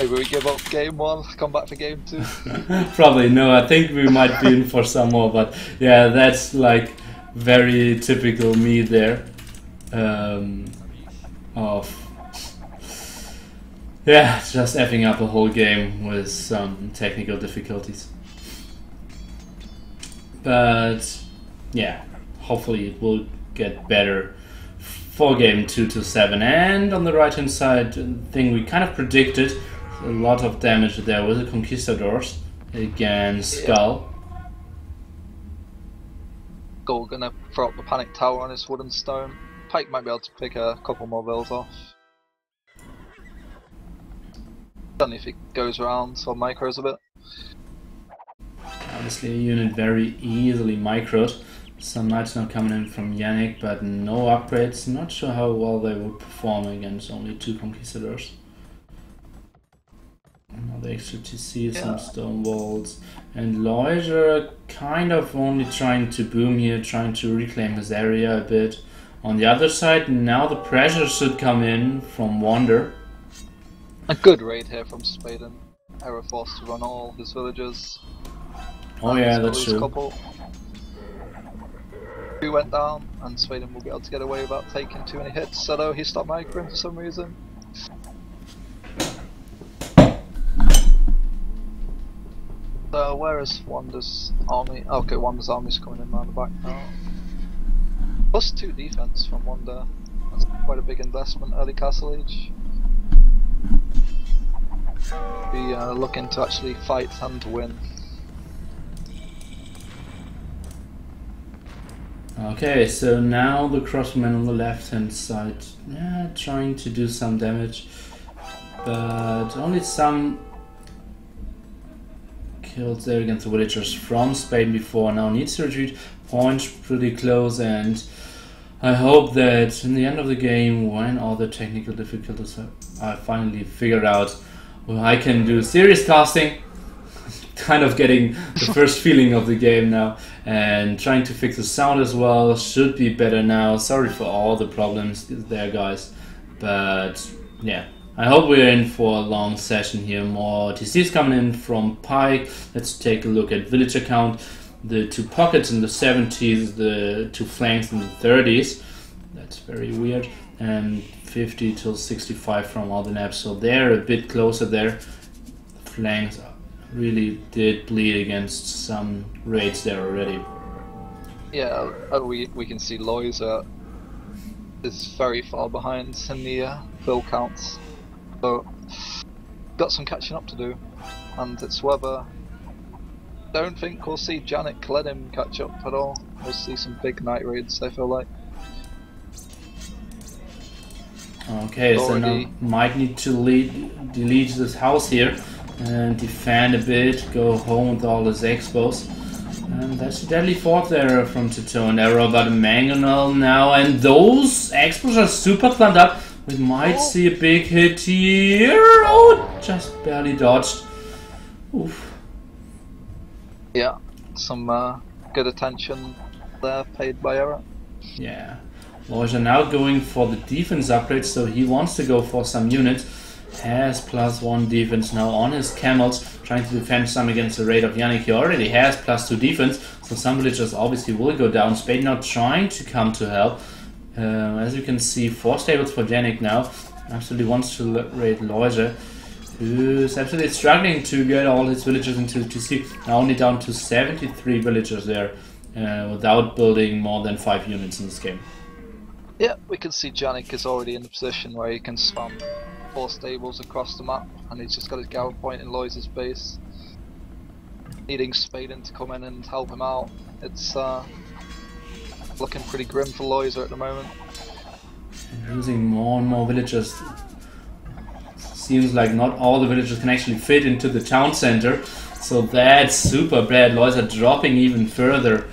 Maybe we give up game 1, come back for game 2. Probably no. I think we might be in for some more, but yeah, that's like very typical me there. Of yeah, just effing up a whole game with some technical difficulties. But yeah, hopefully it will get better for game 2 to 7. And on the right hand side, thing we kind of predicted, a lot of damage there with the Conquistadors against Skull. Skull gonna throw up the panic tower on his wooden stone. Pike might be able to pick a couple more vills off. Only if he goes around or micros a bit. Obviously a unit very easily microed. Some knights now coming in from Yannick, but no upgrades. Not sure how well they will perform against only 2 Conquistadors. Another extra TC, some stone walls. And Loiser kind of only trying to boom here, trying to reclaim his area a bit. On the other side, now the pressure should come in from Wander. A good raid here from Spaden. Error forced to run all his villagers. Oh yeah, that's true. Couple. 2 went down, and Spaden will be able to get away without taking too many hits, although he stopped microing for some reason. So where is Wander's army? Okay, Wander's army's coming in around the back now. +2 defense from Wander. That's quite a big investment early Castle Age. Be looking to actually fight and win. Okay, so now the crossman on the left hand side, trying to do some damage, but only some kills there against the villagers from Spain before. Now needs to retreat, point pretty close, and I hope that in the end of the game, when all the technical difficulties are finally figured out, well, I can do serious casting. Kind of getting the first feeling of the game now, and trying to fix the sound as well. Should be better now. Sorry for all the problems there, guys, but yeah, I hope we're in for a long session here. More TCs coming in from Pike. Let's take a look at villager count. The 2 pockets in the 70s, the 2 flanks in the 30s. That's very weird. And 50 till 65 from all the naps, so they're a bit closer there. Flanks really did bleed against some raids there already. Yeah, we can see Loiser is very far behind in the bill counts, so got some catching up to do, and it's whether don't think we'll see Janik let him catch up at all. We'll see some big night raids, I feel like. Okay, so now might need to delete this house here and defend a bit, go home with all his expos. And that's a deadly fort there from Titone. Arrow about a mangonel now, and those expos are super clumped up. We might see a big hit here. Oh, just barely dodged. Oof. Yeah, some good attention there paid by Era. Yeah. Loja now going for the defense upgrade, so he wants to go for some units. Has +1 defense now on his camels, trying to defend some against the raid of Yannick. He already has +2 defense, so some villagers obviously will go down. Spade now trying to come to help. As you can see, 4 stables for Yannick now. Absolutely wants to raid Loja, who's absolutely struggling to get all his villagers into TC. Now only down to 73 villagers there, without building more than 5 units in this game. Yeah, we can see Janik is already in the position where he can spam 4 stables across the map, and he's just got his Garrow point in Loisa's base. Needing Spaden to come in and help him out. It's looking pretty grim for Loisa at the moment. And losing more and more villagers. Seems like not all the villagers can actually fit into the town center, so that's super bad. Loisa dropping even further.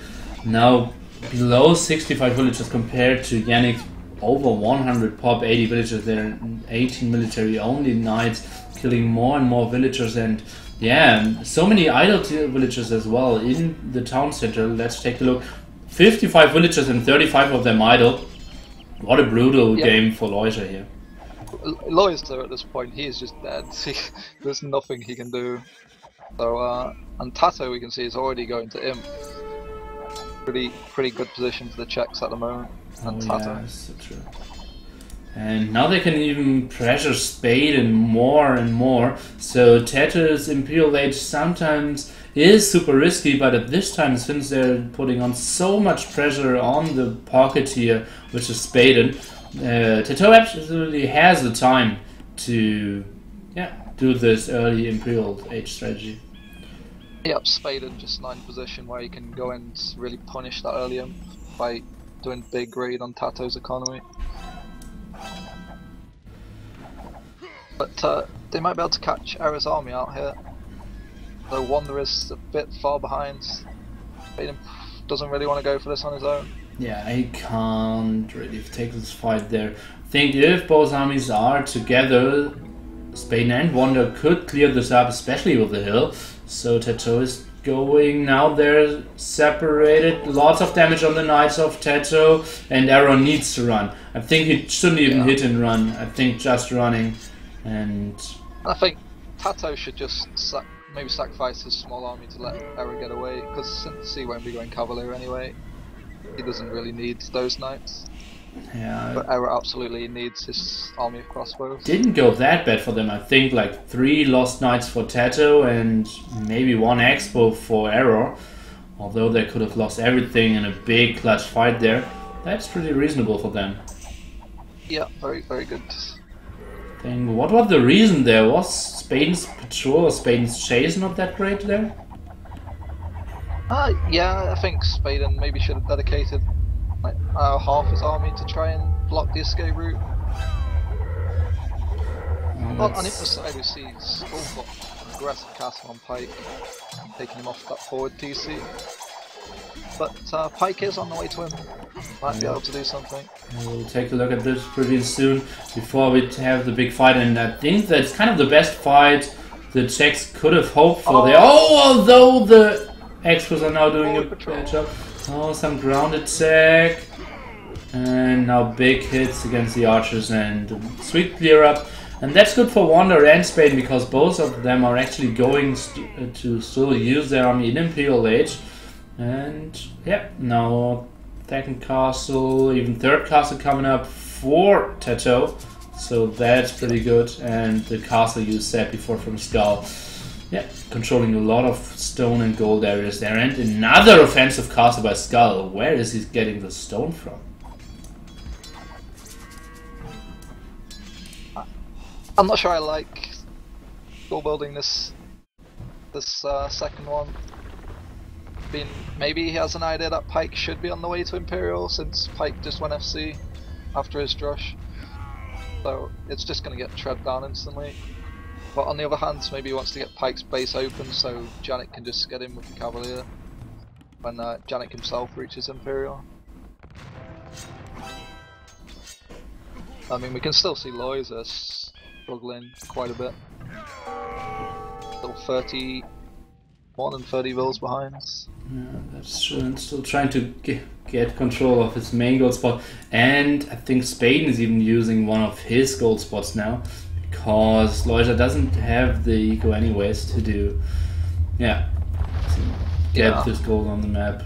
Now below 65 villagers compared to Yannick's over 100 pop, 80 villagers there, 18 military, only knights, killing more and more villagers, and yeah, so many idle villagers as well in the town center. Let's take a look. 55 villagers and 35 of them idle. What a brutal game for Loisa here. Loister at this point, he is just dead. There's nothing he can do. So, and Tato we can see is already going to Imp. Pretty good position for the checks at the moment. And Tato. Yeah, so true. And now they can even pressure Spaden more and more. So Tato's Imperial Age sometimes is super risky, but at this time, since they're putting on so much pressure on the Pocketeer, which is Spaden, Tato absolutely has the time to do this early Imperial Age strategy. Yep, Spaden just not in position where he can go and really punish that early Imp by doing big raid on Tato's economy. But they might be able to catch Era's army out here. Though Wander is a bit far behind. Spaden doesn't really want to go for this on his own. Yeah, he can't really take this fight there. I think if both armies are together, Spaden and Wander could clear this up, especially with the hill. So Tato is going now, they're separated. Lots of damage on the Knights of Tato, and Era needs to run. I think he shouldn't even hit and run. I think just running. And I think Tato should just maybe sacrifice his small army to let Era get away, because since he won't be going Cavalier anyway, he doesn't really need those knights. Yeah, but Era absolutely needs his army of crossbows. Didn't go that bad for them. I think like 3 lost knights for Tato and maybe 1 expo for Era. Although they could have lost everything in a big clutch fight there. That's pretty reasonable for them. Yeah, very good. What was the reason there? Was Spaden's patrol or Spaden's chase not that great there? Yeah, I think Spaden maybe should have dedicated like half his army to try and block the escape route. On the other side we see Skull got an aggressive castle on Pike, taking him off that forward TC. But Pike is on the way to him, might be able to do something. We'll take a look at this pretty soon before we have the big fight, and I think that's kind of the best fight the Czechs could have hoped for there. Oh, although the Expos are now doing a bad job. Oh, some ground attack. And now big hits against the archers and sweet clear up. And that's good for Wander and Spaden because both of them are actually going to still use their army in Imperial Age. And yeah, now second castle, even third castle coming up for Tato. So that's pretty good. And the castle you said before from Skull. Yeah, controlling a lot of stone and gold areas there. And another offensive castle by Skull. Where is he getting the stone from? I'm not sure I like Skull building this second one. Maybe he has an idea that Pike should be on the way to Imperial since Pike just went FC after his drush. So it's just going to get tread down instantly. But on the other hand, maybe he wants to get Pike's base open so Janik can just get in with the Cavalier when Janik himself reaches Imperial. I mean, we can still see Loiza struggling quite a bit. Still 31 and 30 vills behind. Yeah, that's true. And still trying to get control of his main gold spot. And I think Spaden is even using one of his gold spots now. Because Loiza doesn't have the eco anyways to do, get this gold on the map.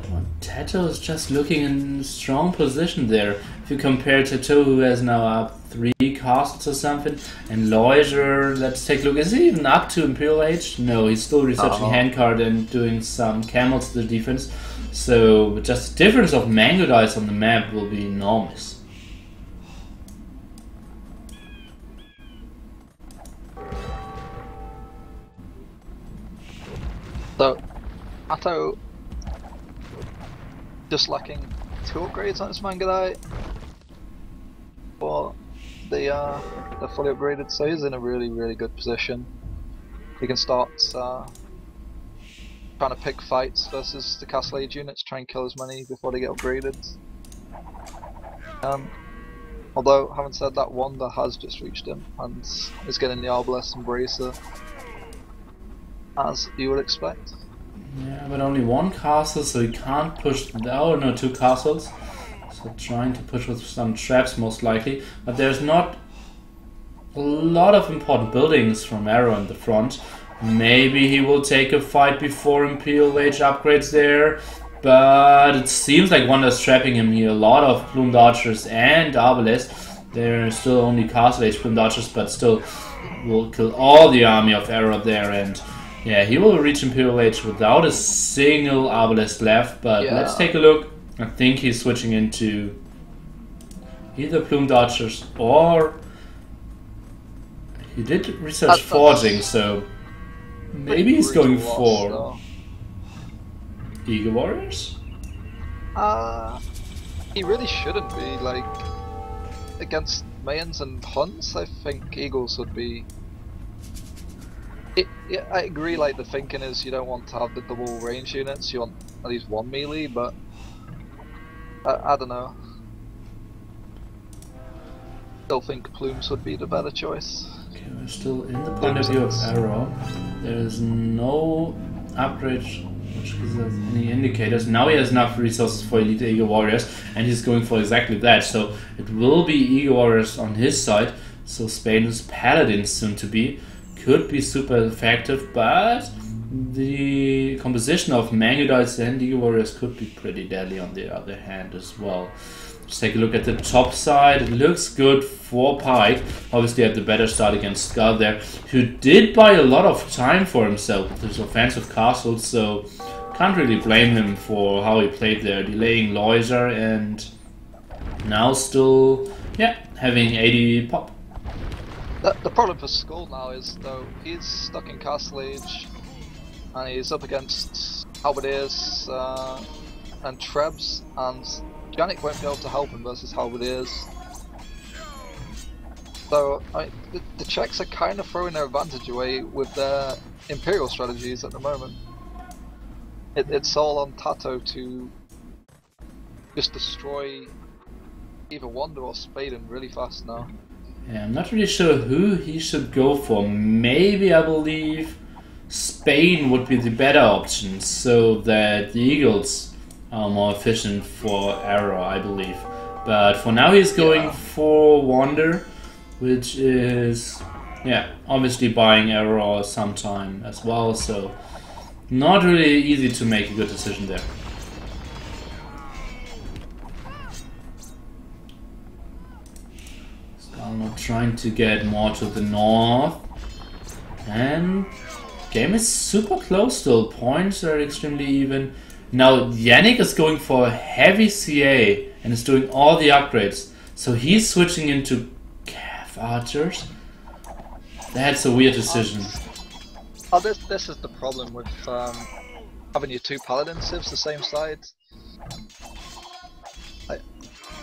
Well, Tato is just looking in a strong position there. If you compare Tato, who has now up 3 castles or something, and Loiza, let's take a look. Is he even up to Imperial Age? No, he's still researching handcard and doing some camels to the defense. So just the difference of mango dice on the map will be enormous. So, Tato just lacking 2 upgrades on his Mangadite, but they're fully upgraded, so he's in a really good position. He can start trying to pick fights versus the Castle Age units, try and kill as many before they get upgraded. Although, having said that, Wander has just reached him and is getting the Arbalest and Bracer, as you would expect. Yeah, but only 1 castle, so he can't push. Oh no, 2 castles. So trying to push with some traps most likely, but there's not a lot of important buildings from Arrow in the front. Maybe he will take a fight before Imperial Age upgrades there, but it seems like Wander's trapping him here. A lot of Plumed Archers and Arbalest. They're still only Castle Age Plumed Archers, but still will kill all the army of Arrow there, and yeah, he will reach Imperial Age without a single Arbalest left, but let's take a look. I think he's switching into either Plumed Archers or he did research forging, so maybe he's going for Eagle Warriors? He really shouldn't be, like, against Mayans and Huns. I think Eagles would be... Yeah, I agree, like, the thinking is you don't want to have the double range units, you want at least one melee, but I don't know. Still think Plumes would be the better choice. Okay, we're still in the point of view of Arrow. There is no upgrade which gives us any indicators. Now he has enough resources for Elite Eagle Warriors, and he's going for exactly that. So it will be Eagle Warriors on his side. So Spain's Paladins soon to be could be super effective, but the composition of Mangudaites and Eagle Warriors could be pretty deadly on the other hand as well. Let's take a look at the top side. It looks good for Pike. Obviously had the better start against Skull there, who did buy a lot of time for himself with his offensive castles, so can't really blame him for how he played there, delaying Loiser and now still, yeah, having 80 pop. The problem for Skull now is, though, he's stuck in Castle Age and he's up against Halberdiers and Trebs, and Janik won't be able to help him versus Halberdiers. So the Czechs are kind of throwing their advantage away with their Imperial strategies at the moment. It's all on Tato to just destroy either Wander or Spaden really fast now. Yeah, I'm not really sure who he should go for. Maybe I believe Spain would be the better option, so that the Eagles are more efficient for Arrow, I believe. But for now he's going for Wander, which is, yeah, obviously buying Arrow sometime as well, so not really easy to make a good decision there. I'm trying to get more to the north, and game is super close still. Points are extremely even. Now Yannick is going for a heavy CA and is doing all the upgrades, so he's switching into Cav Archers. That's a weird decision. This is the problem with having your two Paladin civs the same side.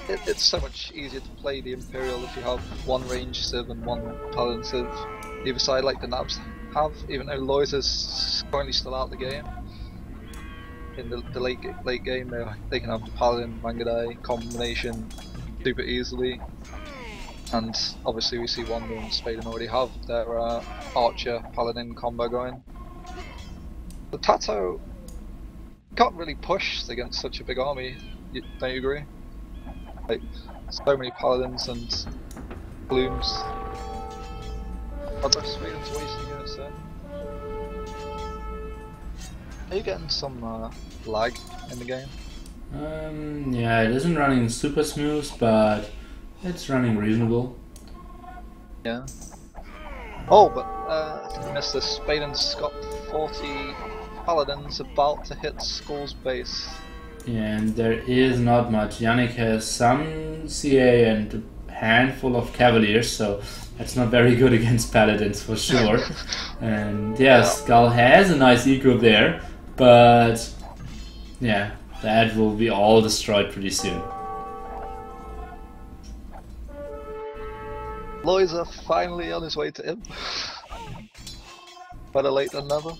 It's so much easier to play the Imperial if you have one range civ and one Paladin civ either side, like the Nabs have, even though Lois is currently still out of the game. In the late game, they can have the Paladin Mangudai combination super easily, and obviously we see Wander and Spaden already have their Archer Paladin combo going. The Tato can't really push against such a big army, don't you agree? Like, so many Paladins and Blooms. Although Sweden's wasting units there. Are you getting some lag in the game? Yeah, it isn't running super smooth, but it's running reasonable. Yeah. Oh, but I think I missed this. Spaden's got 40 Paladins about to hit Skull's base. Yeah, and there is not much. Yannick has some CA and a handful of Cavaliers, so that's not very good against Paladins for sure. And yeah, Skull has a nice eco there, but yeah, that will be all destroyed pretty soon. Loiser finally on his way to him. Better late than never.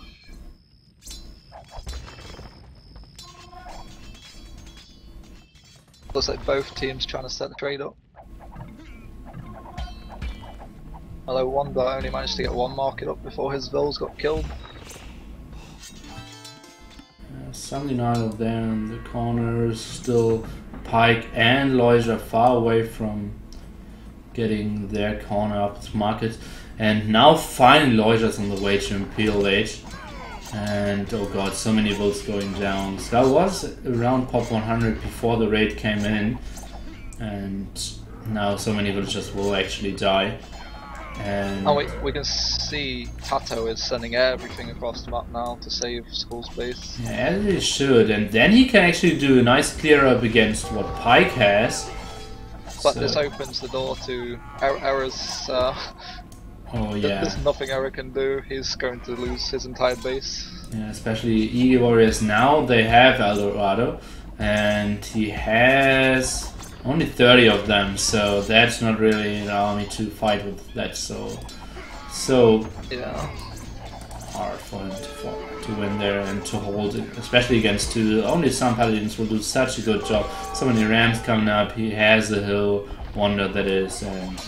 Looks like both teams trying to set the trade up. Although one guy only managed to get one market up before his Vils got killed. Something out of there in the corners, still Pike and Lois are far away from getting their corner up to market. And now finally Lois is on the way to Imperial Age. And oh god, so many votes going down. Skull was around pop 100 before the raid came in. And now so many villagers will actually die. And oh, we can see Tato is sending everything across the map now to save Skull's base. yeah, as he should, and then he can actually do a nice clear up against what Pike has. But So- this opens the door to errors. oh yeah, There's nothing Error can do. He's going to lose his entire base. yeah, especially Eagle Warriors now, they have Eldorado, and he has only 30 of them, so that's not really an army to fight with. That's so Yeah. hard for him to win there and to hold it, especially against two. Only some paladins will do such a good job. So many rams coming up. He has the hill wonder that is, and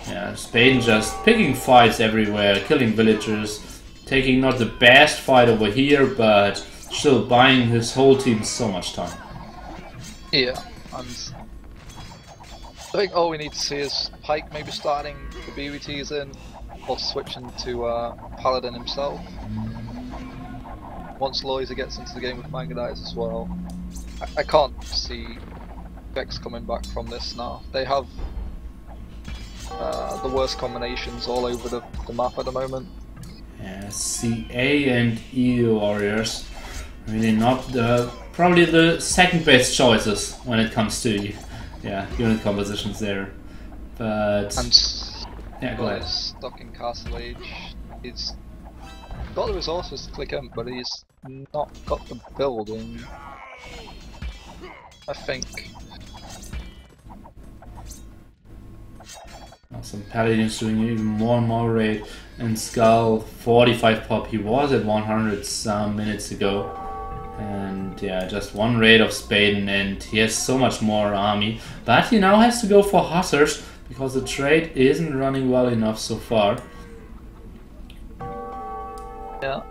yeah, Spain just picking fights everywhere, killing villagers, taking not the best fight over here, but still buying his whole team so much time. Yeah. And I think all we need to see is Pike maybe starting the BBTs in, or switching to Paladin himself. Once Loiza gets into the game with Mangadais as well. I can't see Vex coming back from this now. They have the worst combinations all over the map at the moment. Yeah, CA and EU Warriors really not probably the second best choices when it comes to unit compositions there. But And yeah, go ahead. is stuck in Castle Age. He's got the resources to click him, but he's not got the building. I think. Now some paladins doing even more and more raid, and Skull 45 pop. He was at 100 some minutes ago. And yeah, just one raid of Spain, and he has so much more army. But he now has to go for hussars because the trade isn't running well enough so far. Yeah.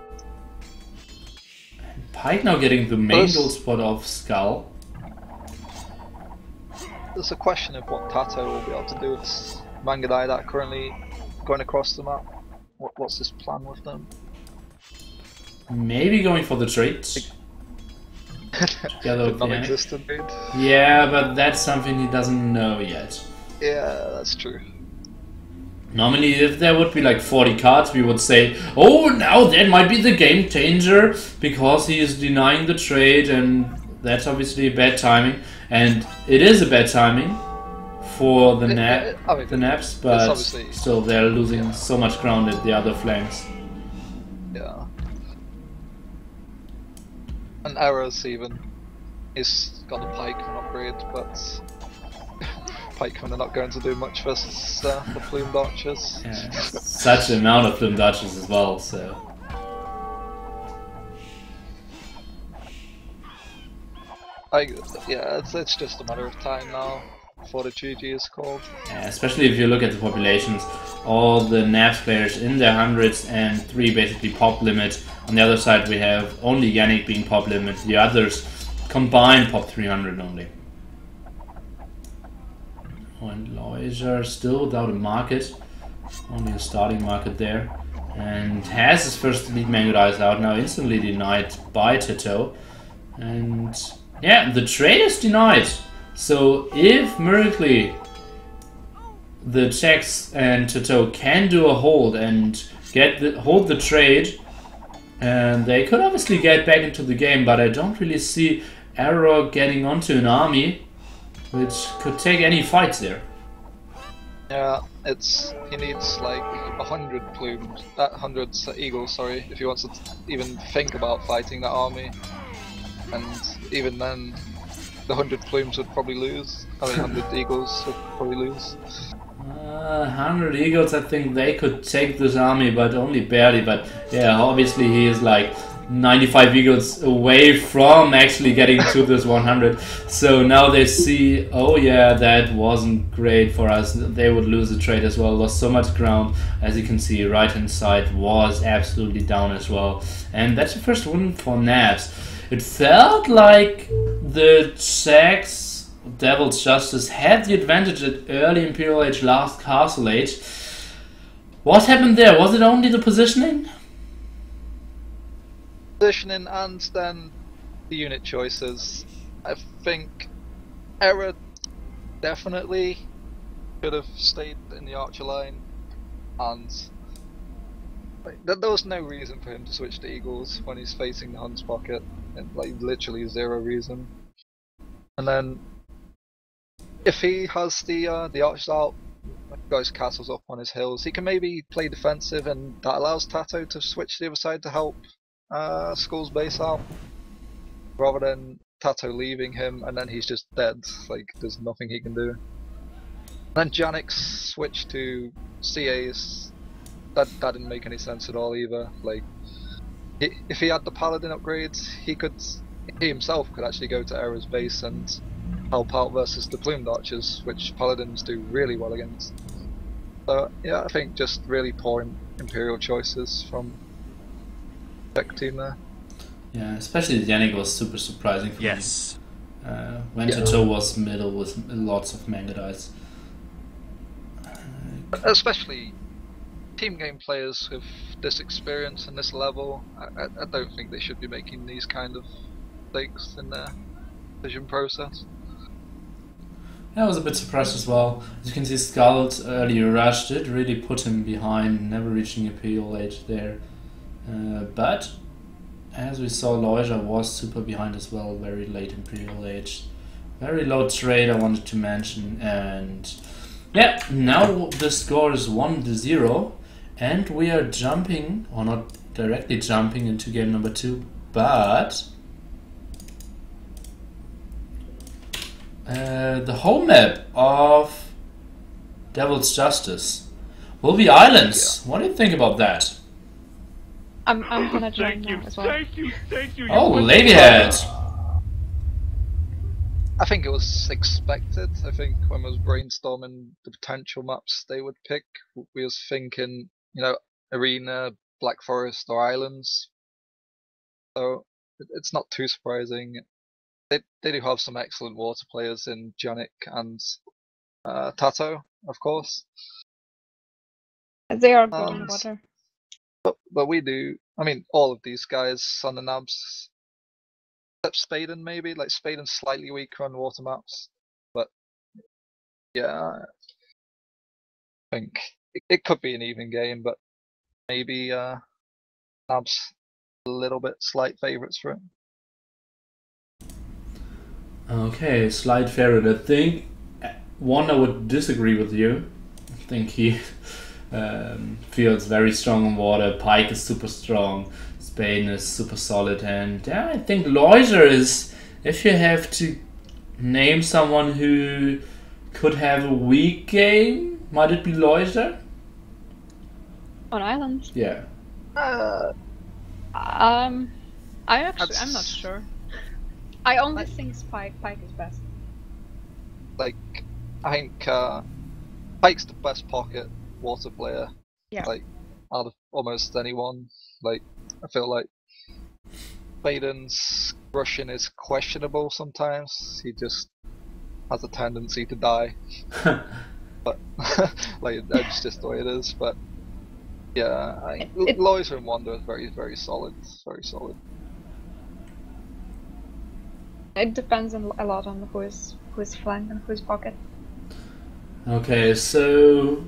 Pike now getting the main Plus- gold spot of Skull. There's a question of what Tato will be able to do with Mangadai that are currently going across the map. What's his plan with them? Maybe going for the trade. Together The with the enemy. non-existent dude. Yeah, but that's something he doesn't know yet. Yeah, that's true. Normally, if there would be like 40 cards, we would say, oh, now that might be the game changer because he is denying the trade, and that's obviously bad timing. And it is a bad timing for the I mean, the naps, but obviously- still they're losing so much ground at the other flanks. Yeah. And Arrows even. He's got a Pike for an upgrade, but Pikemen are not going to do much versus the Plumed Archers. Yeah, such an amount of Plume Dodges as well, so. Yeah, it's just a matter of time now before the GG is called. Yeah, especially if you look at the populations, all the NAFs players in their hundreds and 3 basically pop limit. On the other side we have only Yannick being pop limit, the others combined pop 300 only. And Loiser still without a market, only a starting market there. And has his first elite Mangadais out, now instantly denied by Tito. And yeah, the trade is denied. So if miraculously the Czechs and Tito can do a hold and hold the trade, and they could obviously get back into the game, but I don't really see Arrow getting onto an army which could take any fights there. Yeah, he needs like 100 plumes, 100 eagles, sorry, if he wants to even think about fighting that army. And even then, the 100 plumes would probably lose. I mean, 100 eagles would probably lose. 100 eagles, I think they could take this army, but only barely. But yeah, obviously he is like 95 eagles away from actually getting to this 100. So now they see, oh yeah, that wasn't great for us. They would lose the trade as well, lost so much ground. As you can see, right hand side was absolutely down as well. And that's the first win for Navs. It felt like the Czechs Devil's Justice had the advantage at early Imperial Age, last Castle Age. What happened there? Was it only the positioning? Positioning and then the unit choices. I think Error definitely should have stayed in the Archer line, and there was no reason for him to switch to Eagles when he's facing the Hun's pocket, and like literally zero reason. And then if he has the Archers out, got his castles up on his hills, he can maybe play defensive, and that allows Tato to switch to the other side to help Skull's base out, rather than Tato leaving him and then he's just dead. Like there's nothing he can do. Then Janik's switch to CAs, that didn't make any sense at all either. Like if he had the Paladin upgrades, he himself could actually go to Error's base and help out versus the Plumed Archers, which Paladins do really well against. So yeah, I think just really poor Imperial choices from the tech team there. Yeah, especially Yannick was super surprising for me. When Tato was middle with lots of manga dice. Especially team game players with this experience and this level, I don't think they should be making these kind of mistakes in their decision process. Yeah, I was a bit surprised as well. As you can see, Scarlet's early rush did really put him behind, never reaching Imperial Age there. But as we saw, Loja was super behind as well, very late Imperial Age. Very low trade I wanted to mention, and yeah, now the score is 1-0, and we are jumping, or not directly jumping into game number 2, but the home map of Devil's Justice will be islands. What do you think about that? I'm gonna join now as well. Thank you. Oh, Ladyhead! I think it was expected. I think when I was brainstorming the potential maps they would pick, we was thinking, you know, Arena, Black Forest or Islands. So it's not too surprising. They do have some excellent water players in Janik and Tato, of course. They are good in water. But we do. I mean, all of these guys on the nabs, except Spaden maybe. Like Spaden's slightly weaker on water maps, but yeah, I think it could be an even game, but maybe nabs a little bit slight favourites for it. Okay, slight favorite. I think one I would disagree with you. I think he feels very strong on water. Pike is super strong. Spain is super solid, and yeah, I think Loiser is. If you have to name someone who could have a weak game, might it be Loiser? On islands? Yeah. I'm not sure. I only think Pike is best. Like, I think Pike's the best pocket water player. Yeah. Like, out of almost anyone. Like, I feel like Spaden's Russian is questionable sometimes. He just has a tendency to die. But like that's just the way it is. But yeah, Loiser and Wonder is very, very solid. Very solid. It depends a lot on who is flank and who is pocket. Okay, so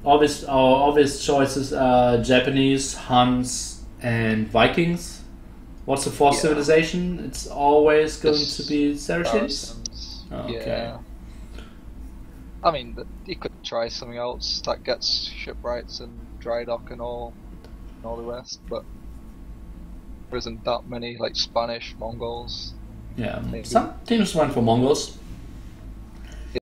our obvious choices are Japanese, Huns, and Vikings. What's the fourth civilization? It's always going to be Saracens? Okay. Yeah. I mean, you could try something else that gets shipwrights and dry dock and all the rest, but there isn't that many, like Spanish, Mongols. Yeah, maybe. some teams went for Mongols.